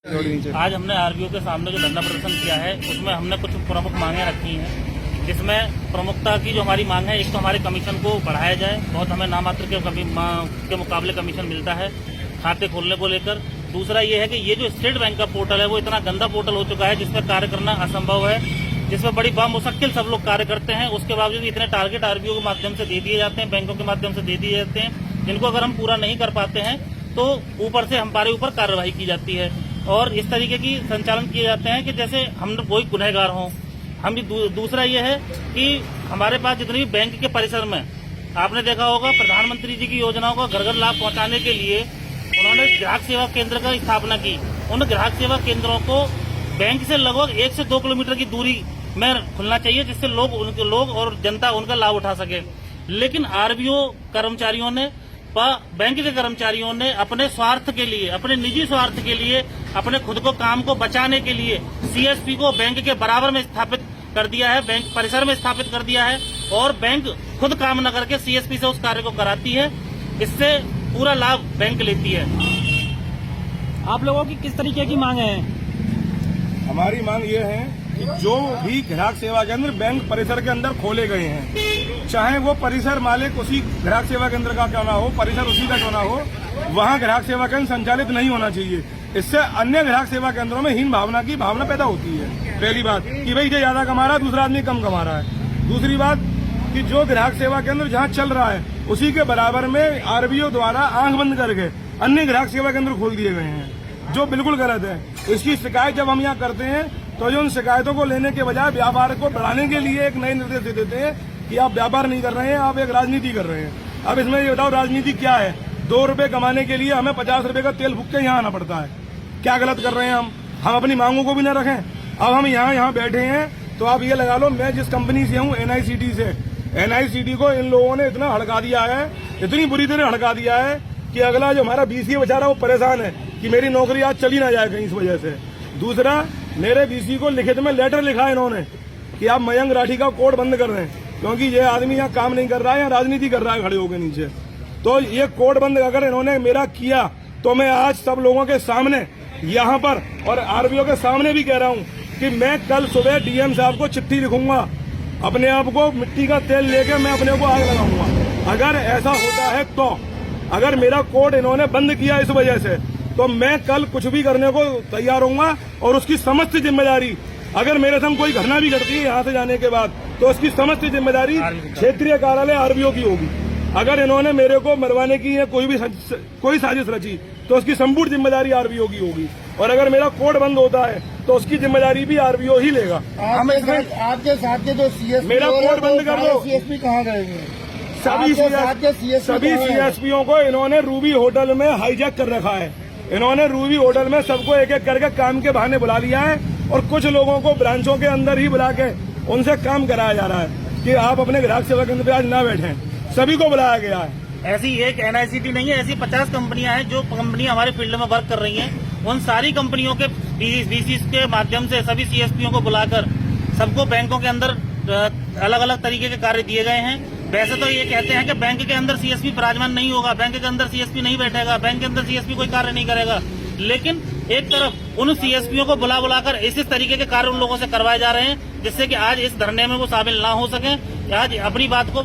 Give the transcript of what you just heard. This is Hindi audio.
आज हमने आरबीओ के सामने जो धरना प्रदर्शन किया है उसमें हमने कुछ प्रमुख मांगे रखी हैं, जिसमें प्रमुखता की जो हमारी मांग है, एक तो हमारे कमीशन को बढ़ाया जाए। बहुत हमें नामात्र के मुकाबले कमीशन मिलता है खाते खोलने को लेकर। दूसरा ये है कि ये जो स्टेट बैंक का पोर्टल है वो इतना गंदा पोर्टल हो चुका है जिसमें कार्य करना असंभव है, जिसमें बड़ी बामुश्किल सब लोग कार्य करते हैं। उसके बावजूद इतने टारगेट आरबीओ के माध्यम से दे दिए जाते हैं, बैंकों के माध्यम से दे दिए जाते हैं, जिनको अगर हम पूरा नहीं कर पाते हैं तो ऊपर से हमारे ऊपर कार्रवाई की जाती है और इस तरीके की संचालन किए जाते हैं कि जैसे हम कोई गुनहगार हों। हम भी दूसरा ये है कि हमारे पास जितनी भी बैंक के परिसर में आपने देखा होगा, प्रधानमंत्री जी की योजनाओं का घर घर लाभ पहुंचाने के लिए उन्होंने ग्राहक सेवा केंद्र का स्थापना की। उन ग्राहक सेवा केंद्रों को बैंक से लगभग 1 से 2 किलोमीटर की दूरी में खुलना चाहिए, जिससे लोग और जनता उनका लाभ उठा सके। लेकिन आरबीओ कर्मचारियों ने बैंक के कर्मचारियों ने अपने स्वार्थ के लिए, अपने निजी स्वार्थ के लिए, अपने खुद को काम को बचाने के लिए सीएसपी को बैंक के बराबर में स्थापित कर दिया है, बैंक परिसर में स्थापित कर दिया है और बैंक खुद काम न करके सीएसपी से उस कार्य को कराती है। इससे पूरा लाभ बैंक लेती है। आप लोगों की किस तरीके की मांग है? हमारी मांग ये है कि जो भी ग्राहक सेवा केंद्र बैंक परिसर के अंदर खोले गए हैं, चाहे वो परिसर मालिक उसी ग्राहक सेवा केंद्र का क्यों ना हो, परिसर उसी का क्यों ना हो, वहाँ ग्राहक सेवा केंद्र संचालित नहीं होना चाहिए। इससे अन्य ग्राहक सेवा केंद्रों में हीन भावना की भावना पैदा होती है। पहली बात कि भाई जो ज्यादा कमा रहा है दूसरा आदमी कम कमा रहा है। दूसरी बात कि जो ग्राहक सेवा केंद्र जहाँ चल रहा है उसी के बराबर में आरबीओ द्वारा आंख बंद करके अन्य ग्राहक सेवा केंद्र खोल दिए गए हैं, जो बिल्कुल गलत है। इसकी शिकायत जब हम यहाँ करते हैं तो जो उन शिकायतों को लेने के बजाय व्यापार को बढ़ाने के लिए एक नए निर्देश दे देते हैं कि आप व्यापार नहीं कर रहे हैं, आप एक राजनीति कर रहे हैं। अब इसमें ये बताओ राजनीति क्या है? 2 रुपए कमाने के लिए हमें 50 रुपए का तेल फूक के यहाँ आना पड़ता है। क्या गलत कर रहे हैं हम अपनी मांगों को भी न रखें। अब हम यहाँ बैठे हैं तो आप ये लगा लो, मैं जिस कंपनी से हूँ एनआईसीटी से, एनआईसीटी को इन लोगों ने इतना हड़का दिया है, इतनी बुरी तरह हड़का दिया है कि अगला जो हमारा बीसी बेचारा वो परेशान है कि मेरी नौकरी आज चली ना जाए कहीं इस वजह से। दूसरा, मेरे बीसी को लिखित में लेटर लिखा है इन्होंने कि आप मयंक राठी का कोड बंद कर दें, क्योंकि ये आदमी यहाँ काम नहीं कर रहा है, यहाँ राजनीति कर रहा है खड़े होकर नीचे। तो ये कोड बंद अगर इन्होंने मेरा किया तो मैं आज सब लोगों के सामने यहाँ पर और आरबीओ के सामने भी कह रहा हूँ कि मैं कल सुबह डीएम साहब को चिट्ठी लिखूंगा, अपने आप को मिट्टी का तेल लेके मैं अपने को आग लगाऊंगा। अगर ऐसा होता है तो अगर मेरा कोड इन्होंने बंद किया इस वजह से तो मैं कल कुछ भी करने को तैयार होऊंगा और उसकी समस्त जिम्मेदारी, अगर मेरे संग कोई घटना भी घटती है यहाँ से जाने के बाद तो उसकी समस्त जिम्मेदारी क्षेत्रीय कार्यालय आरबीओ की होगी। अगर इन्होंने मेरे को मरवाने की है कोई साजिश रची तो उसकी संपूर्ण जिम्मेदारी आरबीओ की होगी और अगर मेरा कोड बंद होता है तो उसकी जिम्मेदारी भी आरबीओ ही लेगा। आपके साथ के जो सीएसपी, मेरा कोड बंद कर दो। सीएसपी कहाँ गए? सभी सीएसपीओ को इन्होंने रूबी होटल में हाईजैक कर रखा है। इन्होंने रूबी होटल में सबको एक एक करके काम के बहाने बुला लिया है और कुछ लोगों को ब्रांचों के अंदर ही बुला के उनसे काम कराया जा रहा है कि आप अपने ग्राहक सेवा केंद्र पे आज ना बैठें। सभी को बुलाया गया है। ऐसी एक एनआईसीटी नहीं है, ऐसी 50 कंपनियां हैं जो कंपनियां हमारे फील्ड में वर्क कर रही हैं। उन सारी कंपनियों के बीसी के माध्यम से सभी सीएसपीओ को बुलाकर सबको बैंकों के अंदर अलग अलग तरीके के कार्य दिए गए हैं। वैसे तो ये कहते हैं कि बैंक के अंदर सीएसपी विराजमान नहीं होगा, बैंक के अंदर सीएसपी नहीं बैठेगा, बैंक के अंदर सीएसपी कोई कार्य नहीं करेगा, लेकिन एक तरफ उन सीएसपीओ को बुलाकर इस तरीके के कार्य उन लोगों से करवाए जा रहे हैं जिससे कि आज इस धरने में वो शामिल ना हो सके। आज अपनी बात को